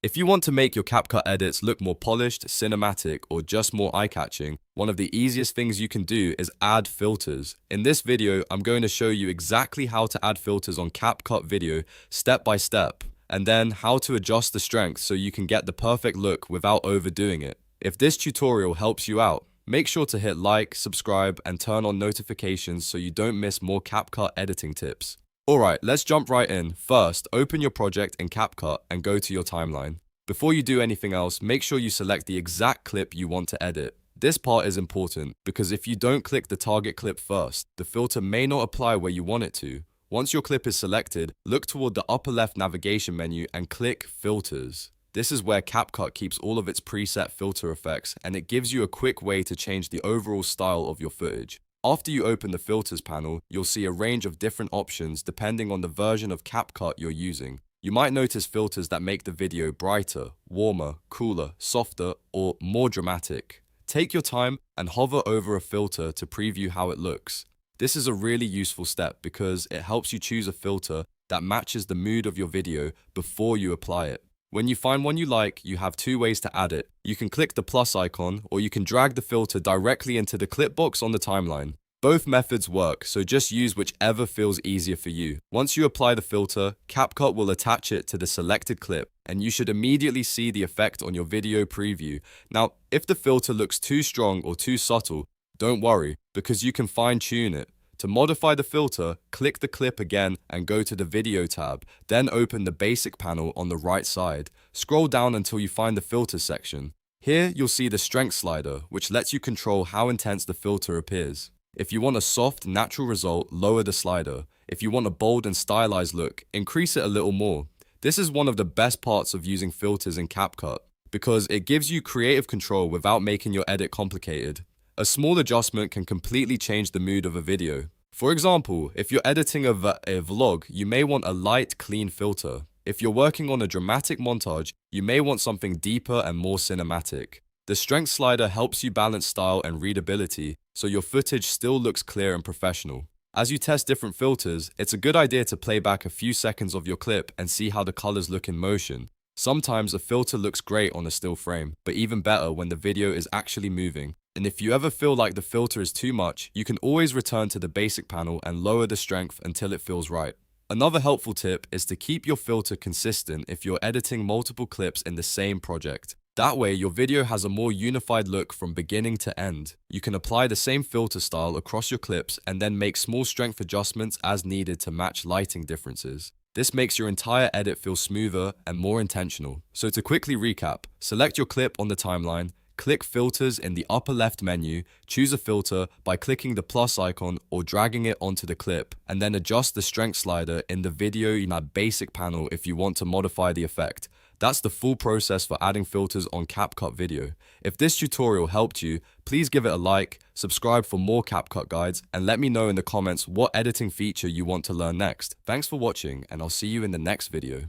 If you want to make your CapCut edits look more polished, cinematic, or just more eye-catching, one of the easiest things you can do is add filters. In this video, I'm going to show you exactly how to add filters on CapCut video step by step, and then how to adjust the strength so you can get the perfect look without overdoing it. If this tutorial helps you out, make sure to hit like, subscribe, and turn on notifications so you don't miss more CapCut editing tips. Alright, let's jump right in. First, open your project in CapCut and go to your timeline. Before you do anything else, make sure you select the exact clip you want to edit. This part is important because if you don't click the target clip first, the filter may not apply where you want it to. Once your clip is selected, look toward the upper left navigation menu and click Filters. This is where CapCut keeps all of its preset filter effects, and it gives you a quick way to change the overall style of your footage. After you open the Filters panel, you'll see a range of different options depending on the version of CapCut you're using. You might notice filters that make the video brighter, warmer, cooler, softer, or more dramatic. Take your time and hover over a filter to preview how it looks. This is a really useful step because it helps you choose a filter that matches the mood of your video before you apply it. When you find one you like, you have two ways to add it. You can click the plus icon, or you can drag the filter directly into the clip box on the timeline. Both methods work, so just use whichever feels easier for you. Once you apply the filter, CapCut will attach it to the selected clip, and you should immediately see the effect on your video preview. Now, if the filter looks too strong or too subtle, don't worry, because you can fine-tune it. To modify the filter, click the clip again and go to the Video tab, then open the Basic panel on the right side. Scroll down until you find the Filter section. Here, you'll see the Strength slider, which lets you control how intense the filter appears. If you want a soft, natural result, lower the slider. If you want a bold and stylized look, increase it a little more. This is one of the best parts of using filters in CapCut, because it gives you creative control without making your edit complicated. A small adjustment can completely change the mood of a video. For example, if you're editing a vlog, you may want a light, clean filter. If you're working on a dramatic montage, you may want something deeper and more cinematic. The strength slider helps you balance style and readability, so your footage still looks clear and professional. As you test different filters, it's a good idea to play back a few seconds of your clip and see how the colors look in motion. Sometimes a filter looks great on a still frame, but even better when the video is actually moving. And if you ever feel like the filter is too much, you can always return to the Basic panel and lower the strength until it feels right. Another helpful tip is to keep your filter consistent if you're editing multiple clips in the same project. That way, your video has a more unified look from beginning to end. You can apply the same filter style across your clips and then make small strength adjustments as needed to match lighting differences. This makes your entire edit feel smoother and more intentional. So to quickly recap, select your clip on the timeline, click Filters in the upper left menu, choose a filter by clicking the plus icon or dragging it onto the clip, and then adjust the strength slider in the video in that Basic panel if you want to modify the effect. That's the full process for adding filters on CapCut video. If this tutorial helped you, please give it a like, subscribe for more CapCut guides, and let me know in the comments what editing feature you want to learn next. Thanks for watching, and I'll see you in the next video.